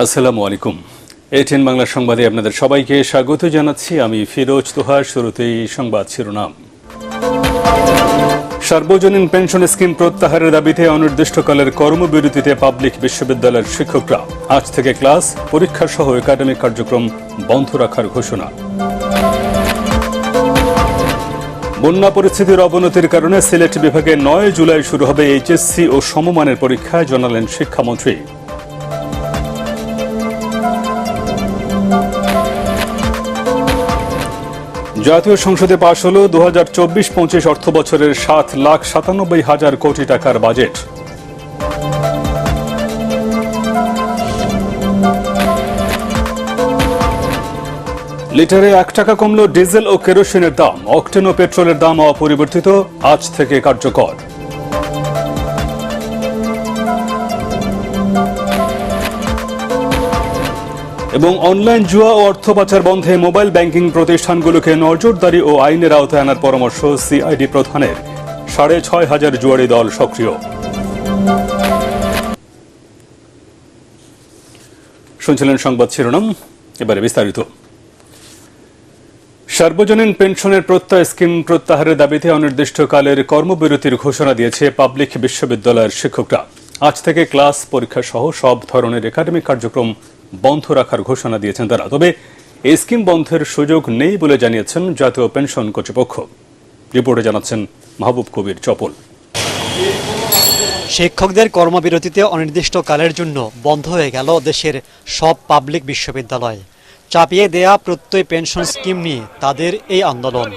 আসসালামু আলাইকুম। এটিএন বাংলা সংবাদে আপনাদের সবাইকে স্বাগত জানাচ্ছি। আমি ফিরোজ তোহা। শুরুতেই সংবাদ শিরোনাম। সার্বজনীন পেনশন স্কিম প্রত্যাহারের দাবিতে অনির্দিষ্টকালের কর্মবিরতিতে পাবলিক বিশ্ববিদ্যালয়ের শিক্ষকরা। আজ থেকে ক্লাস, পরীক্ষা সহ একাডেমিক কার্যক্রম বন্ধ রাখার ঘোষণা। বন্যা পরিস্থিতির অবনতির কারণে সিলেট বিভাগে ৯ জুলাই শুরু হবে এইচএসসি ও সমমানের পরীক্ষা, জানালেন শিক্ষামন্ত্রী। জাতীয় সংসদে পাশ হল 2024-25 অর্থ বছরের 7,97,000 কোটি টাকার বাজেট। লিটারে 1 টাকা কমল ডিজেল ও কেরোসিনের দাম। অকটেন ও পেট্রোলের দাম অপরিবর্তিত, আজ থেকে কার্যকর। এবং অনলাইন জুয়া ও অর্থ পাচার বন্ধে মোবাইল ব্যাংকিং প্রতিষ্ঠানগুলোকে নজরদারি ও আইনের আওতায় আনার পরামর্শ সিআইডি প্রধানের। 6,500 জুয়ারি দল সক্রিয়। শুনছিলেন সংবাদ শিরোনাম, এবারে বিস্তারিত। সার্বজনীন পেনশনের প্রত্যয় স্কিম প্রত্যাহারের দাবিতে অনির্দিষ্টকালের কর্মবিরতির ঘোষণা দিয়েছে পাবলিক বিশ্ববিদ্যালয়ের শিক্ষকরা। আজ থেকে ক্লাস, পরীক্ষা সহ সব ধরনের একাডেমিক কার্যক্রম বন্ধ রাখার ঘোষণা দিয়েছেন তারা। তবে এই স্কিম বন্ধের সুযোগ নেই বলে জানিয়েছেন জাতীয় পেনশন কর্তৃপক্ষ। রিপোর্টে জানাচ্ছেন মাহবুব কবির চপল। শিক্ষকদের কর্মবিরতিতে অনির্দিষ্টকালের জন্য বন্ধ হয়ে গেল দেশের সব পাবলিক বিশ্ববিদ্যালয়। চাপিয়ে দেয়া প্রত্যয় পেনশন স্কিম নিয়ে তাদের এই আন্দোলন।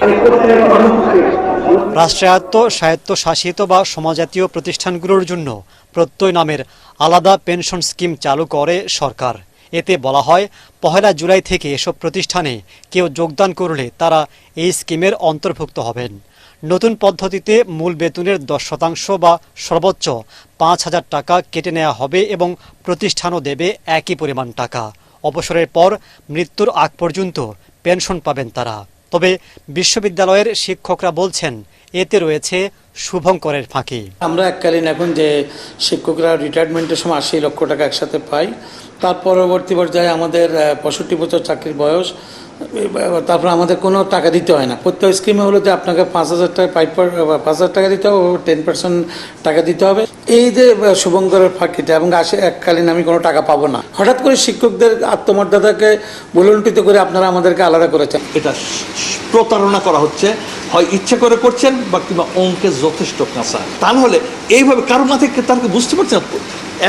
রাষ্ট্রায়ত্ত, স্বায়ত্তশাসিত বা সমাজজাতীয় প্রতিষ্ঠানগুলোর জন্য প্রত্যয় নামের আলাদা পেনশন স্কিম চালু করে সরকার। এতে বলা হয়, 1 জুলাই থেকে এসব প্রতিষ্ঠানে কেউ যোগদান করলে তারা এই স্কিমের অন্তর্ভুক্ত হবেন। নতুন পদ্ধতিতে মূল বেতনের 10% বা সর্বোচ্চ 5,000 টাকা কেটে নেওয়া হবে এবং প্রতিষ্ঠানও দেবে একই পরিমাণ টাকা। অবসরের পর মৃত্যুর আগ পর্যন্ত পেনশন পাবেন তারা। তবে বিশ্ববিদ্যালয়ের শিক্ষকরা বলছেন, এতে রয়েছে শুভঙ্করের ফাঁকি। আমরা এককালীন এখন যে শিক্ষকরা রিটায়ারমেন্টের সময় 80 লক্ষ টাকা একসাথে পাই, তার পরবর্তী পর্যায়ে আমাদের 65 বছর চাকরির বয়স, তারপর আমাদের কোনো টাকা দিতে হয় না। প্রত্যেক স্কিমে হলো যে আপনাকে 5,000 টাকা 5,000 টাকা দিতে হবে, 10% টাকা দিতে হবে। এই যে শুভঙ্করের ফাঁকিটা, এবং এককালীন আমি কোনো টাকা পাবো না। হঠাৎ করে শিক্ষকদের আত্মমর্যাদাকে ভুলুণ্ঠিত করে আপনারা আমাদেরকে আলাদা করেছেন। এটা প্রতারণা করা হচ্ছে, হয় ইচ্ছে করে করছেন বা কিংবা অঙ্কে যথেষ্ট কাঁচা। তা নাহলে এইভাবে কারো মাথায় তাকে বুঝতে পারছেন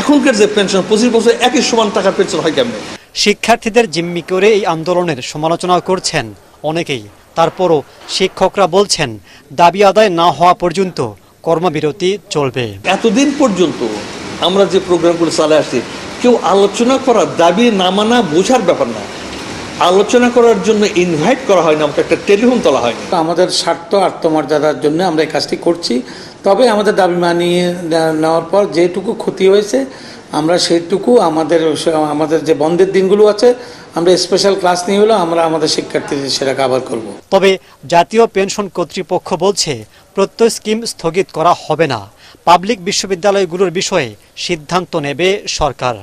এখনকার যে পেনশন 25 বছর একই সমান টাকার পেনশন হয় কেমনে। শিক্ষার্থীদের জিম্মি করে এই আন্দোলনের সমালোচনা করছেন অনেকেই। তারপরও শিক্ষকরা বলছেন, দাবি আদায় না হওয়া পর্যন্ত কর্মবিরতি চলবে। এতদিন পর্যন্ত আমরা যে প্রোগ্রামগুলো চালে আসছি, কেউ আলোচনা করার, দাবি না মানা বোঝার ব্যাপার না, আলোচনা করার জন্য ইনভাইট করা হয় না, আমাকে একটা টেলিফোন তোলা হয়নি। আমাদের স্বার্থ, আত্মমর্যাদার জন্য আমরা এই কাজটি করছি। তবে আমাদের দাবি মানিয়ে নেওয়ার পর যেটুকু ক্ষতি হয়েছে, আমরা সেইটুকু আমাদের যে বন্ধের দিনগুলো আছে, আমরা স্পেশাল ক্লাস নিয়ে হলো আমরা আমাদের শিক্ষার্থীদের সেটা কাভার করব। তবে জাতীয় পেনশন কর্তৃপক্ষ বলছে, প্রত্যয় স্কিম স্থগিত করা হবে না। পাবলিক বিশ্ববিদ্যালয়গুলোর বিষয়ে সিদ্ধান্ত নেবে সরকার।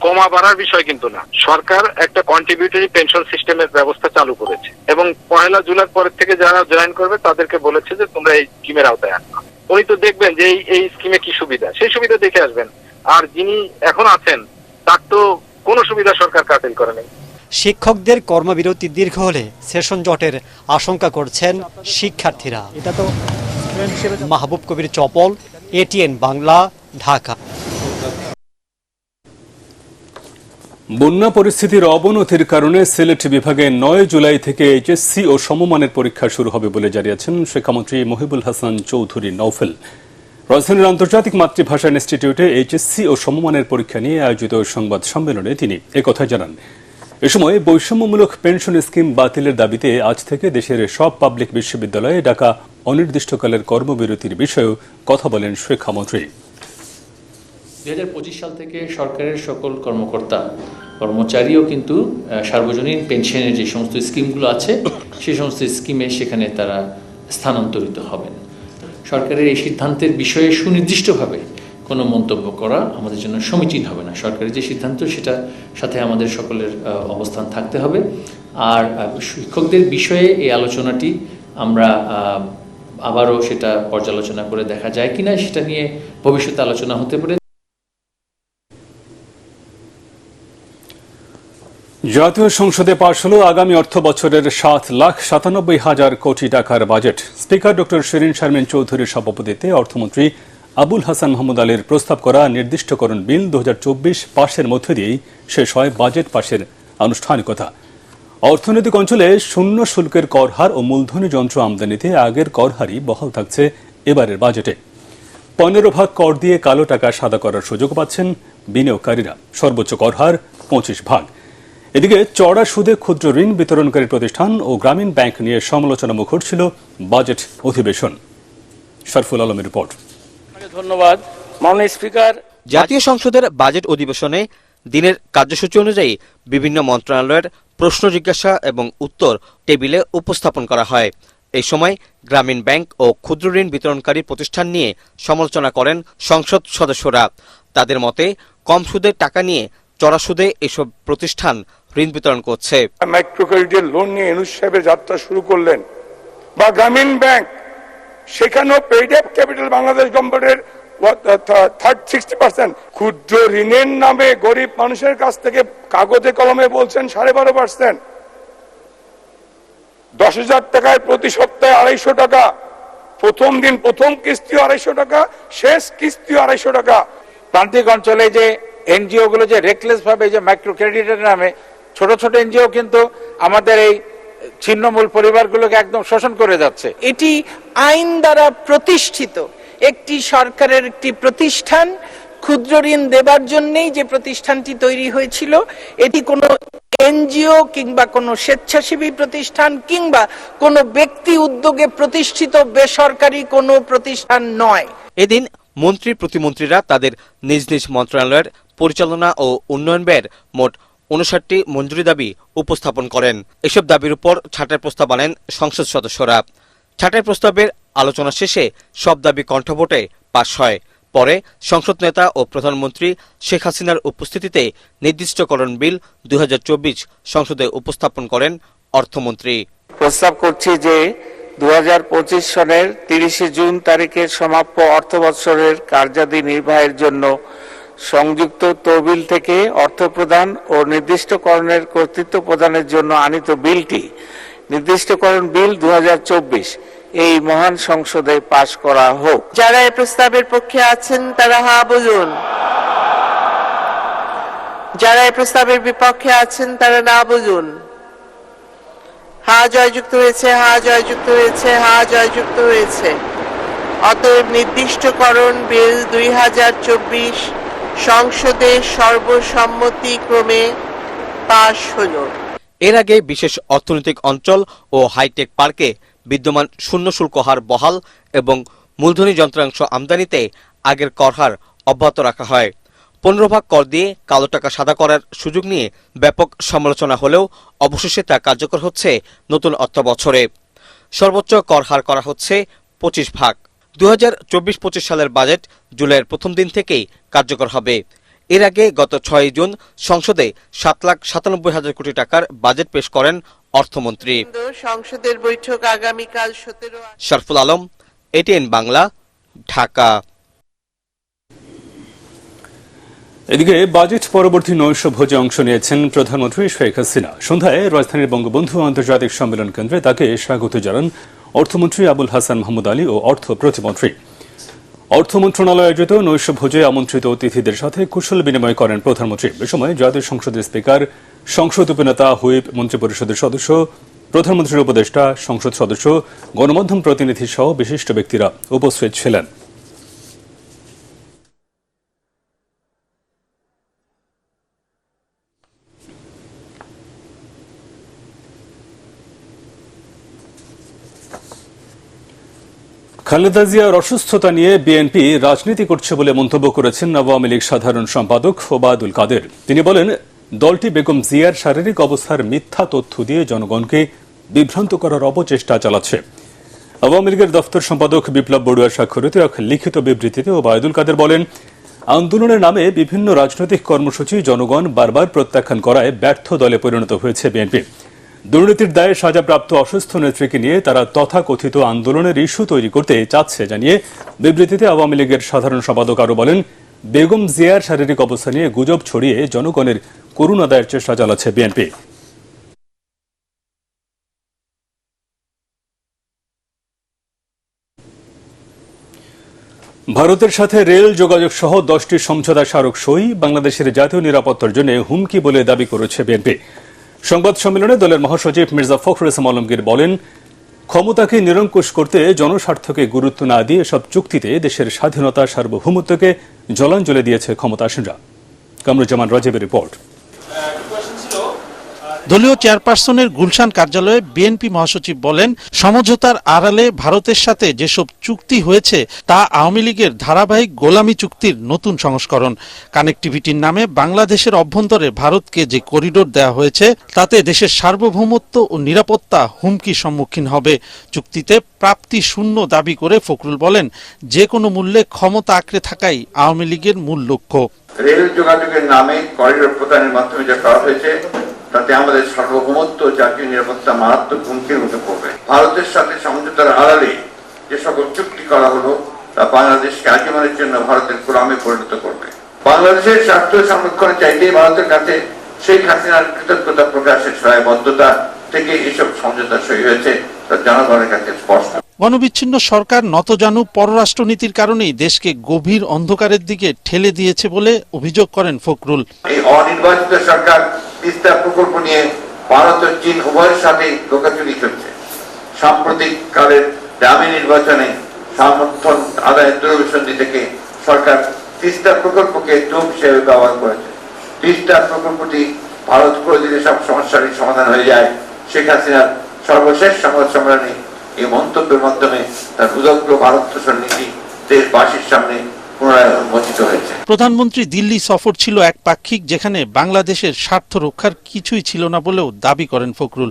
কমা বাড়ার বিষয় কিন্তু না, সরকার একটা কন্ট্রিবিউটরি পেনশন সিস্টেমের ব্যবস্থা চালু করেছে এবং 1 জুলাই পরের থেকে যারা জয়েন করবে তাদেরকে বলেছে যে তোমরা এই স্কিমের আওতায় আসবে। উনি তো দেখবেন যে এই স্কিমে কি সুবিধা, সেই সুবিধা দেখে আসবেন। আর যিনি এখন আছেন তার তো কোনো সুবিধা সরকার কাটেল করে নেই। শিক্ষকদের কর্মবিরতি দীর্ঘ হলে সেশন জটের আশঙ্কা করছেন শিক্ষার্থীরা। এটা তো মাহবুব কবির চপল, এটিএন বাংলা, ঢাকা। বন্যা পরিস্থিতির অবনতির কারণে সিলেট বিভাগে ৯ জুলাই থেকে এইচএসসি ও সমমানের পরীক্ষা শুরু হবে বলে জানিয়েছেন শিক্ষামন্ত্রী মহিবুল হাসান চৌধুরী নওফেল। রাজধানীর আন্তর্জাতিক মাতৃভাষা ইনস্টিটিউটে এইচএসসি ও সমমানের পরীক্ষা নিয়ে আয়োজিত সংবাদ সম্মেলনে তিনি একথা জানান। এ সময় বৈষম্যমূলক পেনশন স্কিম বাতিলের দাবিতে আজ থেকে দেশের সব পাবলিক বিশ্ববিদ্যালয়ে ডাকা অনির্দিষ্টকালের কর্মবিরতির বিষয়েও কথা বলেন শিক্ষামন্ত্রী। 2025 সাল থেকে সরকারের সকল কর্মকর্তা কর্মচারীও কিন্তু সার্বজনীন পেনশনের যে সমস্ত স্কিমগুলো আছে সেই সমস্ত স্কিমে সেখানে তারা স্থানান্তরিত হবেন। সরকারের এই সিদ্ধান্তের বিষয়ে সুনির্দিষ্টভাবে কোনো মন্তব্য করা আমাদের জন্য সমীচীন হবে না। সরকারের যে সিদ্ধান্ত সেটা সাথে আমাদের সকলের অবস্থান থাকতে হবে। আর শিক্ষকদের বিষয়ে এই আলোচনাটি আমরা আবারও সেটা পর্যালোচনা করে দেখা যায় কিনা সেটা নিয়ে ভবিষ্যতে আলোচনা হতে পারে। জাতীয় সংসদে পাশ হলো আগামী অর্থ বছরের 7,97,000 কোটি টাকার budget. Speaker doctor Shirin Sharmin চৌধুরীর সভাপতিত্বে অর্থমন্ত্রী আবুল হাসান মাহমুদ আলীর প্রস্তাব করা নির্দিষ্টকরণ বিল 2024 পাশের মধ্য দিয়েই শেষ হয় বাজেট পাশের আনুষ্ঠানিকতা। অর্থনৈতিক অঞ্চলে শূন্য শুল্কের কর হার ও মূলধনী যন্ত্র আমদানিতে আগের কর হারই বহাল থাকছে এবারের বাজেটে। 15% কর দিয়ে কালো টাকা সাদা করার সুযোগ পাচ্ছেন বিনিয়োগকারীরা। সর্বোচ্চ কর হার 25%। এদিকে চড়া সুদে ক্ষুদ্র ঋণ বিতরণকারী প্রতিষ্ঠান ও গ্রামীণ ব্যাংক নিয়ে সমালোচনা মুখর ছিল বাজেট অধিবেশন। শরফুল আলমের রিপোর্ট। ধন্যবাদ মাননীয় স্পিকার। জাতীয় সংসদের বাজেট অধিবেশনে দিনের কার্যসূচি অনুযায়ী বিভিন্ন মন্ত্রণালয়ের প্রশ্ন জিজ্ঞাসা এবং উত্তর টেবিলে উপস্থাপন করা হয়। এই সময় গ্রামীণ ব্যাংক ও ক্ষুদ্র ঋণ বিতরণকারী প্রতিষ্ঠান নিয়ে সমালোচনা করেন সংসদ সদস্যরা। তাদের মতে কম সুদের টাকা নিয়ে চড়া সুদে এসব প্রতিষ্ঠান ঋণ বিতরণ করছে। মাইক্রো ক্রেডিটের লোন নিয়ে ইউনূস সাহেবের যাত্রা শুরু করলেন, বা গ্রামীণ ব্যাংক, সেখানেও পেইড আপ ক্যাপিটাল বাংলাদেশ গভর্নমেন্টের 60%। ক্ষুদ্র ঋণের নামে গরিব মানুষের কাছ থেকে কাগজে কলমে বলছেন 12.5%। 10,000 টাকায় প্রতি সপ্তাহে 250 টাকা, প্রথম দিন প্রথম কিস্তিও 250 টাকা, শেষ কিস্তিও 250 টাকা। প্রান্তিক অঞ্চলে যে এনজিও গুলো যে রেকলেস ভাবে যে মাইক্রো ক্রেডিটের নামে ছোট ছোট এনজিও কিন্তু আমাদের এই ছিন্নমূল পরিবারগুলোকে একদম শোষণ করে যাচ্ছে। এটি আইন দ্বারা প্রতিষ্ঠিত একটি সরকারের একটি প্রতিষ্ঠান। ক্ষুদ্র ঋণ দেবার জন্যই যে প্রতিষ্ঠানটি তৈরি হয়েছিল, এটি কোনো এনজিও কিংবা কোনো স্বেচ্ছাসেবী প্রতিষ্ঠান কিংবা কোনো ব্যক্তি উদ্যোগে প্রতিষ্ঠিত বেসরকারি কোনো প্রতিষ্ঠান নয়। এদিন মন্ত্রী প্রতিমন্ত্রীরা তাদের নিজ নিজ মন্ত্রণালয়ের পরিচালনা ও উন্নয়ন ব্যয়ের মোট 59টি মঞ্জুরি দাবি উপস্থাপন করেন। এসব দাবির উপর ছাঁটাই প্রস্তাব আনেন সংসদ সদস্যরা। ছাঁটাই প্রস্তাবের আলোচনা শেষে সব দাবি কণ্ঠভোটে পাশ হয়। পরে সংসদ নেতা ও প্রধানমন্ত্রী শেখ হাসিনার উপস্থিতিতে নির্দিষ্টকরণ বিল 2024 সংসদে উপস্থাপন করেন অর্থমন্ত্রী। প্রস্তাব করছি যে 2025 সনের 30 জুন তারিখের সমাপ্য অর্থ বৎসরের কার্যাদি নির্বাহের জন্য সংযুক্ত তহবিল থেকে অর্থ প্রদান ও নির্দিষ্টকরণের কর্তৃত্ব প্রদানের জন্য আনিত বিলটি নির্দিষ্টকরণ বিল 2024 এই মহান সংসদে পাশ করা হোক। যারা এই প্রস্তাবের পক্ষে আছেন তারা হা বলুন, যারা এই প্রস্তাবের বিপক্ষে আছেন তারা না বলুন। হা জয়যুক্ত হয়েছে, হা জয়যুক্ত হয়েছে, হা জয়যুক্ত হয়েছে। অতএব নির্দিষ্টকরণ বিল 2024 সংসদে সর্বসম্মতিক্রমে পাশ হলো। এর আগে বিশেষ অর্থনৈতিক অঞ্চল ও হাইটেক পার্কে বিদ্যমান শূন্য শুল্ক হার বহাল এবং মূলধনী যন্ত্রাংশ আমদানিতে আগের কর হার অব্যাহত রাখা হয়। 15% কর দিয়ে কালো টাকা সাদা করার সুযোগ নিয়ে ব্যাপক সমালোচনা হলেও অবশেষে তা কার্যকর হচ্ছে নতুন অর্থ বছরে। সর্বোচ্চ কর হার করা হচ্ছে 25%। 2024-25 সালের বাজেট জুলাইয়ের প্রথম দিন থেকেই কার্যকর হবে। এর আগে গত 6 জুন সংসদে 7,97,000 কোটি টাকার বাজেট পেশ করেন অর্থমন্ত্রী। সংসদের বৈঠক আগামীকাল 17। শরফুল আলম, এটিএন বাংলা, ঢাকা। এদিকে বাজেট পরবর্তী নৈশ ভোজে অংশ নিয়েছেন প্রধানমন্ত্রী শেখ হাসিনা। সন্ধ্যায় রাজধানীর বঙ্গবন্ধু আন্তর্জাতিক সম্মেলন কেন্দ্রে তাকে স্বাগত জানান অর্থমন্ত্রী আবুল হাসান মাহমুদ আলী ও অর্থ প্রতিমন্ত্রী। অর্থ মন্ত্রণালয় আয়োজিত নৈশ ভোজে আমন্ত্রিত অতিথিদের সাথে কুশল বিনিময় করেন প্রধানমন্ত্রী। এ সময় জাতীয় সংসদের স্পিকার, সংসদ উপনেতা, হুইপ, মন্ত্রিপরিষদের সদস্য, প্রধানমন্ত্রীর উপদেষ্টা, সংসদ সদস্য, গণমাধ্যম প্রতিনিধি সহ বিশিষ্ট ব্যক্তিরা উপস্থিত ছিলেন। খালেদা জিয়ার অসুস্থতা নিয়ে বিএনপি রাজনীতি করছে বলে মন্তব্য করেছেন আওয়ামী লীগ সাধারণ সম্পাদক ওবায়দুল কাদের। তিনি বলেন, দলটি বেগম জিয়ার শারীরিক অবস্থার মিথ্যা তথ্য দিয়ে জনগণকে বিভ্রান্ত করার অপচেষ্টা চালাচ্ছে। আওয়ামী লীগের দফতর সম্পাদক বিপ্লব বড়ুয়া স্বাক্ষরিত এক লিখিত বিবৃতিতে ওবায়দুল কাদের বলেন, আন্দোলনের নামে বিভিন্ন রাজনৈতিক কর্মসূচি জনগণ বারবার প্রত্যাখ্যান করায় ব্যর্থ দলে পরিণত হয়েছে বিএনপি। দুর্নীতির দায়ে সাজাপ্রাপ্ত অসুস্থ নেত্রীকে নিয়ে তারা তথাকথিত আন্দোলনের ইস্যু তৈরি করতে চাচ্ছে জানিয়ে বিবৃতিতে আওয়ামী লীগের সাধারণ সম্পাদক আরও বলেন, বেগম জিয়ার শারীরিক অবস্থা নিয়ে গুজব ছড়িয়ে জনগণের করুণ আদায়ের চেষ্টা চালাচ্ছে বিএনপি। ভারতের সাথে রেল যোগাযোগ সহ 10টি সমঝোতা স্মারক সই বাংলাদেশের জাতীয় নিরাপত্তার জন্য হুমকি বলে দাবি করেছে বিএনপি। সংবাদ সম্মেলনে দলের মহাসচিব মির্জা ফখরুল ইসলাম আলমগীর বলেন, ক্ষমতাকে নিরঙ্কুশ করতে জনস্বার্থকে গুরুত্ব না দিয়ে এসব চুক্তিতে দেশের স্বাধীনতা সার্বভৌমত্বকে জলাঞ্জলি দিয়েছে ক্ষমতাসীনরা। কামরুজ্জামান রাজীবের রিপোর্ট। দলীয় চেয়ারপারসনের গুলশান কার্যালয়ে বিএনপি মহাসচিব বলেন, সমঝোতার আড়ালে ভারতের সাথে যেসব চুক্তি হয়েছে তা আওয়ামী লীগের ধারাবাহিক গোলামি চুক্তির নতুন সংস্করণ। কানেক্টিভিটির নামে বাংলাদেশের অভ্যন্তরে ভারতকে যে করিডোর দেওয়া হয়েছে তাতে দেশের সার্বভৌমত্ব ও নিরাপত্তা হুমকির সম্মুখীন হবে। চুক্তিতে প্রাপ্তি শূন্য দাবি করে ফখরুল বলেন, যে কোনো মূল্যে ক্ষমতা আঁকড়ে থাকাই আওয়ামী লীগের মূল লক্ষ্য। রেল যোগাযোগের নামে করিডোর প্রদানের মাধ্যমে যা করা হয়েছে তাতে আমাদের সার্বভৌমত্ব জাতীয় নিরাপত্তা মারাত্মক হুমকির মুখে পড়বে। ভারতের সাথে সমঝোতার আড়ালে যে সকল চুক্তি করা হলো তা বাংলাদেশকে আজীবনের জন্য ভারতের গোলামে পরিণত করবে। বাংলাদেশের স্বার্থ সংরক্ষণের চাইতে ভারতের কাছে শেখ হাসিনার কৃতজ্ঞতা প্রকাশের সহায়বদ্ধতা থেকে এসব সমঝোতা সই হয়েছে তা জনগণের কাছে স্পষ্ট। গণবিচ্ছিন্ন সরকার নতজানু পররাষ্ট্রনীতির কারণেই দেশকে গভীর অন্ধকারের দিকে ঠেলে দিয়েছে বলে অভিযোগ করেন ফখরুল। এই অনির্বাচিত সরকার তিস্তা প্রকল্প নিয়ে ভারত ও চীন উভয়ের সাথে লোকাচুরি করছে। সাম্প্রতিক কালের দামি নির্বাচনে সমর্থন আদায়ের দূরভিসন্ধি থেকে সরকার তিস্তা প্রকল্পকে টোপ হিসেবে ব্যবহার করেছে। তিস্তা প্রকল্পটি ভারত করে দিলে সব সমস্যারই সমাধান হয়ে যায়। শেখ হাসিনার সর্বশেষ সংবাদ সম্মেলনে এই মন্তব্যের মাধ্যমে তার উদগ্র ভারত তোষণ নীতি দেশবাসীর সামনে পুনরায় উন্মোচিত হয়েছে। প্রধানমন্ত্রী দিল্লি সফর ছিল একপাক্ষিক, যেখানে বাংলাদেশের স্বার্থ রক্ষার কিছুই ছিল না বলেও দাবি করেন ফখরুল।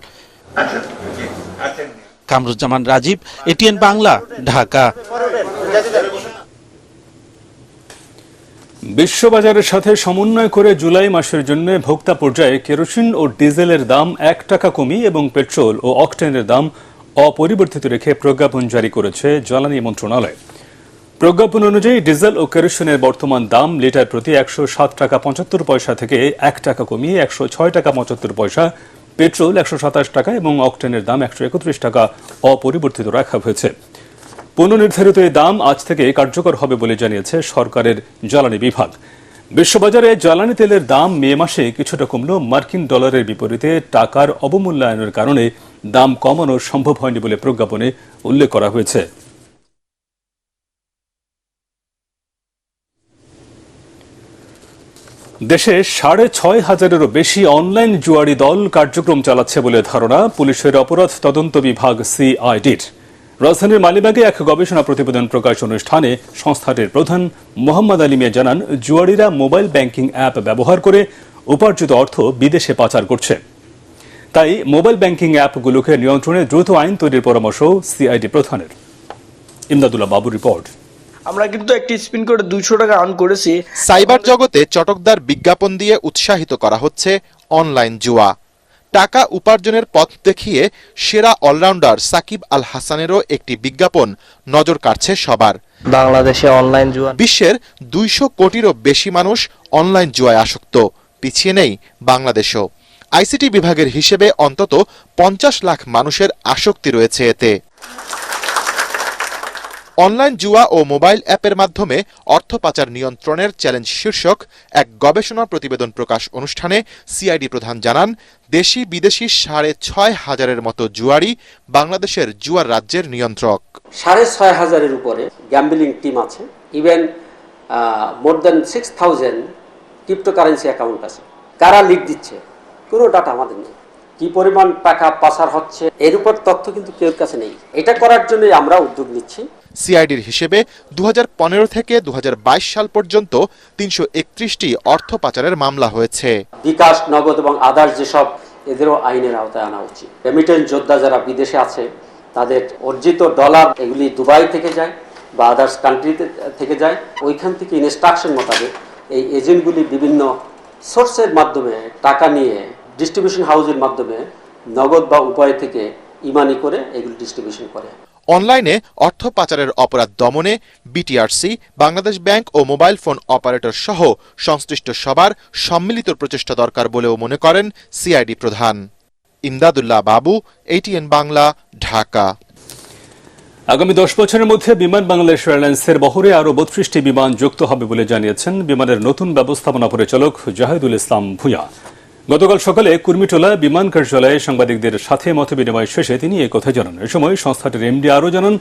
কামরুজ্জামান রাজীব, এটিএন বাংলা, ঢাকা। বিশ্ববাজারের সাথে সমন্বয় করে জুলাই মাসের জন্য ভোক্তা পর্যায়ে কেরোসিন ও ডিজেলের দাম 1 টাকা কমিয়ে এবং পেট্রোল ও অকটেনের দাম অপরিবর্তিত রেখে প্রজ্ঞাপন জারি করেছে জ্বালানি মন্ত্রণালয়। প্রজ্ঞাপন অনুযায়ী ডিজেল ও কেরোসিনের বর্তমান দাম লিটার প্রতি 107 টাকা 75 পয়সা থেকে 1 টাকা কমিয়ে 106 টাকা 75 পয়সা, পেট্রোল 127 টাকা এবং অকটেনের দাম 131 টাকা অপরিবর্তিত রাখা হয়েছে। পুনর্নির্ধারিত এই দাম আজ থেকে কার্যকর হবে বলে জানিয়েছে সরকারের জ্বালানি বিভাগ। বিশ্ববাজারে জ্বালানি তেলের দাম মে মাসে কিছুটা কমলেও মার্কিন ডলারের বিপরীতে টাকার অবমূল্যায়নের কারণে দাম কমানো সম্ভব হয়নি বলে প্রজ্ঞাপনে উল্লেখ করা হয়েছে। দেশে 6,500-এরও বেশি অনলাইন জুয়ারি দল কার্যক্রম চালাচ্ছে বলে ধারণা পুলিশের অপরাধ তদন্ত বিভাগ সিআইডির। রাজধানীর মালিবাগে এক গবেষণা প্রতিবেদন প্রকাশ অনুষ্ঠানে সংস্থাটির প্রধান মোহাম্মদ আলী মিয়া জানান, জুয়ারিরা মোবাইল ব্যাংকিং অ্যাপ ব্যবহার করে উপার্জিত অর্থ বিদেশে পাচার করছে। তাই মোবাইল ব্যাংকিং অ্যাপগুলোকে নিয়ন্ত্রণে দ্রুত আইন তৈরির পরামর্শ সিআইডি প্রধানের। ইমদাদুল্লাহ বাবুর রিপোর্ট। আমরা কিন্তু একটি স্পিন করে 200 টাকা আর্ন করেছি। সাইবার জগতে চটকদার বিজ্ঞাপন দিয়ে উৎসাহিত করা হচ্ছে অনলাইন জুয়া। টাকা উপার্জনের পথ দেখিয়ে সেরা অলরাউন্ডার সাকিব আল হাসানেরও একটি বিজ্ঞাপন নজর কাড়ছে সবার। বাংলাদেশে অনলাইন জুয়া, বিশ্বের 200 কোটিরও বেশি মানুষ অনলাইন জুয়ায় আসক্ত, পিছিয়ে নেই বাংলাদেশও। আইসিটি বিভাগের হিসেবে অন্তত 50 লাখ মানুষের আসক্তি রয়েছে এতে। অনলাইন জুয়া ও মোবাইল অ্যাপের মাধ্যমে অর্থ পাচার নিয়ন্ত্রণের চ্যালেঞ্জ শীর্ষক এক গবেষণা প্রতিবেদন প্রকাশ অনুষ্ঠানে সিআইডি প্রধান জানান, দেশি বিদেশি 6,500-এর মতো জুয়ারি বাংলাদেশের জুয়ার রাজ্যের নিয়ন্ত্রক। 6,500-এর উপরে গ্যাম্বলিং টিম আছে। ইভেন মোর দেন 6,000 ক্রিপ্টোকারেন্সি অ্যাকাউন্ট আছে। কারা লিড দিচ্ছে কোনো ডাটা আমাদের নেই। কি পরিমাণ টাকা পাচার হচ্ছে এর উপর তথ্য কিন্তু কেউ কাছে নেই। এটা করার জন্যই আমরা উদ্যোগ নিচ্ছি। সিআইডির হিসেবে 2015 থেকে 2022 সাল পর্যন্ত 331টি অর্থ পাচারের মামলা হয়েছে। বিকাশ, নগদ এবং আদার্স যেসব, এদেরও আইনের আওতায় আনা উচিত। রেমিটেন্স যোদ্ধা যারা বিদেশে আছে তাদের অর্জিত ডলার এগুলি দুবাই থেকে যায়, বা আদার্স কান্ট্রিতে থেকে যায়, ওইখান থেকে ইনস্ট্রাকশন মোতাবেক এই এজেন্টগুলি বিভিন্ন সোর্সের মাধ্যমে টাকা নিয়ে ডিস্ট্রিবিউশন হাউসের মাধ্যমে নগদ বা উপায় থেকে ইমানি করে এগুলি ডিস্ট্রিবিউশন করে। অনলাইনে অর্থ পাচারের অপরাধ দমনে বিটিআরসি, বাংলাদেশ ব্যাংক ও মোবাইল ফোন অপারেটর সহ সংশ্লিষ্ট সবার সম্মিলিত প্রচেষ্টা দরকার বলেও মনে করেন সিআইডি প্রধান। ইমদাদুল্লাহ বাবু, ATN বাংলা, ঢাকা। আগামী 10 বছরের মধ্যে বিমান বাংলাদেশ এয়ারলাইন্সের বহরে আরও 32টি বিমান যুক্ত হবে বলে জানিয়েছেন বিমানের নতুন ব্যবস্থাপনা পরিচালক জাহিদুল ইসলাম ভূঁইয়া। গতকাল সকালে কুর্মিটোলা বিমান কার্যালয়ে সাংবাদিকদের সাথে মতবিনিময় শেষে তিনি একথা জানান। এ সময় সংস্থাটির এমডি আরও জানান,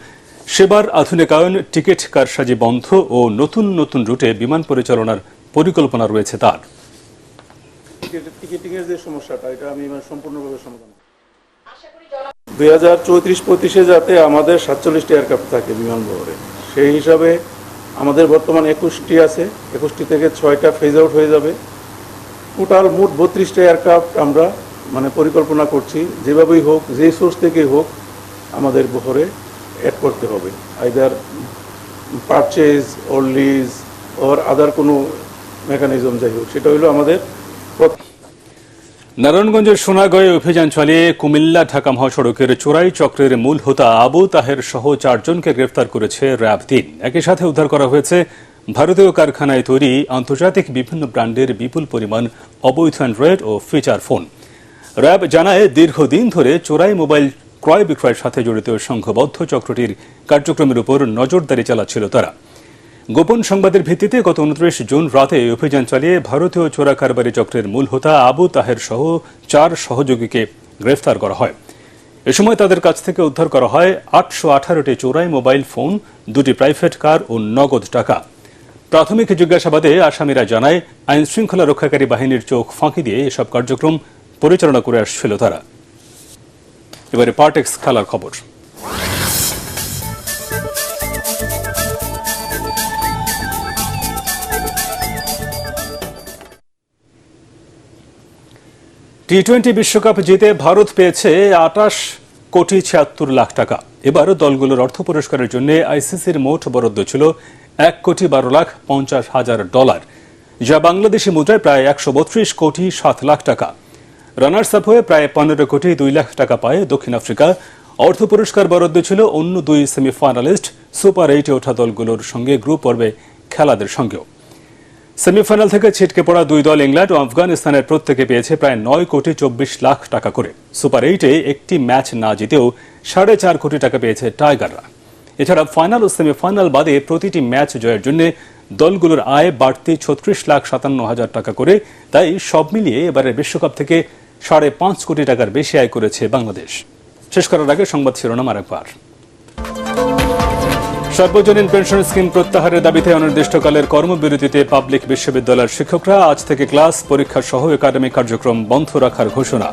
সেবার আধুনিকায়ন, টিকিট কারসাজি বন্ধ ও নতুন নতুন রুটে বিমান পরিচালনার পরিকল্পনা রয়েছে তার। টিকিটিংয়ের যে সমস্যাটা, এটা আমি সম্পূর্ণভাবে সমাধান 2034-35-এ যাতে আমাদের 47টি এয়ারক্রাফট থাকে বিমানবন্দরে, সেই হিসাবে আমাদের বর্তমান 21টি আছে। 21টি থেকে 6টা ফেজ আউট হয়ে যাবে। টোটাল মোট 32টা এয়ারক্রাফট আমরা পরিকল্পনা করছি, যেভাবেই হোক, যে সোর্স থেকেই হোক আমাদের বহরে অ্যাড করতে হবে, either purchase or lease or other কোনো মেকানিজম, যাই হোক, সেটা হলো আমাদের। নারায়ণগঞ্জের সোনাগয়ে অভিযান চালিয়ে কুমিল্লা ঢাকা মহাসড়কের চোরাই চক্রের মূল হোতা আবু তাহের সহ 4 জনকে গ্রেফতার করেছে র্যাব 3। একই সাথে উদ্ধার করা হয়েছে ভারতীয় কারখানায় তৈরি আন্তর্জাতিক বিভিন্ন ব্র্যান্ডের বিপুল পরিমাণ অবৈধ অ্যান্ড্রয়েড ও ফিচার ফোন। র্যাব জানায়, দীর্ঘদিন ধরে চোরাই মোবাইল ক্রয় বিক্রয়ের সাথে জড়িত সংঘবদ্ধ চক্রটির কার্যক্রমের উপর নজরদারি চালাচ্ছিল তারা। গোপন সংবাদের ভিত্তিতে গত 29 জুন রাতে অভিযান চালিয়ে ভারতীয় চোরা কারবারি চক্রের মূল হোতা আবু তাহের সহ 4 সহযোগীকে গ্রেফতার করা হয়। এ সময় তাদের কাছ থেকে উদ্ধার করা হয় 818টি চোরাই মোবাইল ফোন, 2টি প্রাইভেট কার ও নগদ টাকা। প্রাথমিক জিজ্ঞাসাবাদে আসামিরা জানায়, আইন শৃঙ্খলা রক্ষাকারী বাহিনীর চোখ ফাঁকি দিয়ে এসব কার্যক্রম পরিচালনা করে আসছিল তারা। এবারে পার্টেক্স খেলার খবর। টি-20 বিশ্বকাপ জিতে ভারত পেয়েছে 28,76,00,000 টাকা। এবার দলগুলোর অর্থ পুরস্কারের জন্য আইসিসির মোট বরাদ্দ ছিল $1,12,50,000, যা বাংলাদেশি মুদ্রায় প্রায় 132,07,00,000 টাকা। রানার্স আপ হয়ে প্রায় 15,02,00,000 টাকা পায় দক্ষিণ আফ্রিকা। অর্থ পুরস্কার বরাদ্দ ছিল অন্য 2 সেমিফাইনালিস্ট সুপার 8-এ ওঠা দলগুলোর সঙ্গে গ্রুপ পর্বে খেলাদের সঙ্গেও। সেমিফাইনাল থেকে ছিটকে পড়া 2 দল ইংল্যান্ড ও আফগানিস্তানের প্রত্যেকে পেয়েছে প্রায় 9,24,00,000 টাকা করে। সুপার 8-এ একটি ম্যাচ না জিতেও 4.5 কোটি টাকা পেয়েছে টাইগাররা। এছাড়া ফাইনাল ও সেমিফাইনাল বাদে প্রতিটি ম্যাচ জয়ের জন্য দলগুলোর আয় বাড়তি 36,57,000 টাকা করে। তাই সব মিলিয়ে এবারের বিশ্বকাপ থেকে 5.5 কোটি টাকার বেশি আয় করেছে বাংলাদেশ। শেষ করার আগে সংবাদ শিরোনাম আরেকবার। সর্বজনীন পেনশন স্কিম প্রত্যাহারের দাবিতে অনির্দিষ্টকালের কর্মবিরতিতে পাবলিক বিশ্ববিদ্যালয়ের শিক্ষকরা। আজ থেকে ক্লাস, পরীক্ষা সহ একাডেমিক কার্যক্রম বন্ধ রাখার ঘোষণা।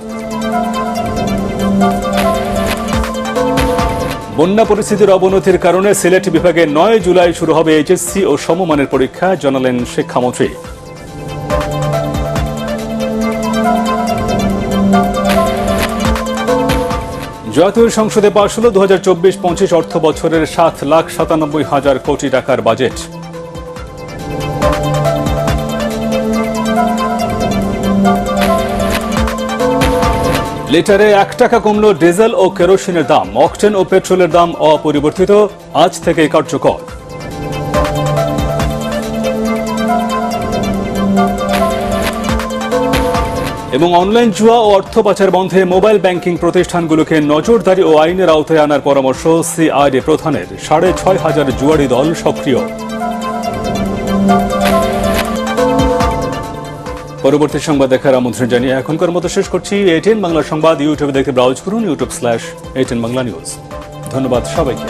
বন্যা পরিস্থিতির অবনতির কারণে সিলেট বিভাগে 9 জুলাই শুরু হবে এইচএসসি ও সমমানের পরীক্ষা, জানালেন শিক্ষামন্ত্রী। জাতীয় সংসদে পাশ হল 2024-25 অর্থ বছরের 7,97,000 কোটি টাকার বাজেট। লিটারে 1 টাকা কমল ডিজেল ও কেরোসিনের দাম। অকটেন ও পেট্রোলের দাম অপরিবর্তিত, আজ থেকে কার্যকর। এবং অনলাইন জুয়া ও অর্থ পাচার বন্ধে মোবাইল ব্যাংকিং প্রতিষ্ঠানগুলোকে নজরদারি ও আইনের আওতায় আনার পরামর্শ সিআইডি প্রধানের। 6,500 জুয়ারি দল সক্রিয়। পরবর্তী সংবাদ দেখার আমন্ত্রণ জানিয়ে এখনকার মতো শেষ করছি। ATN বাংলা সংবাদ ইউটিউবে দেখতে ব্রাউজ করুন youtube/ATN বাংলা নিউজ। ধন্যবাদ সবাইকে।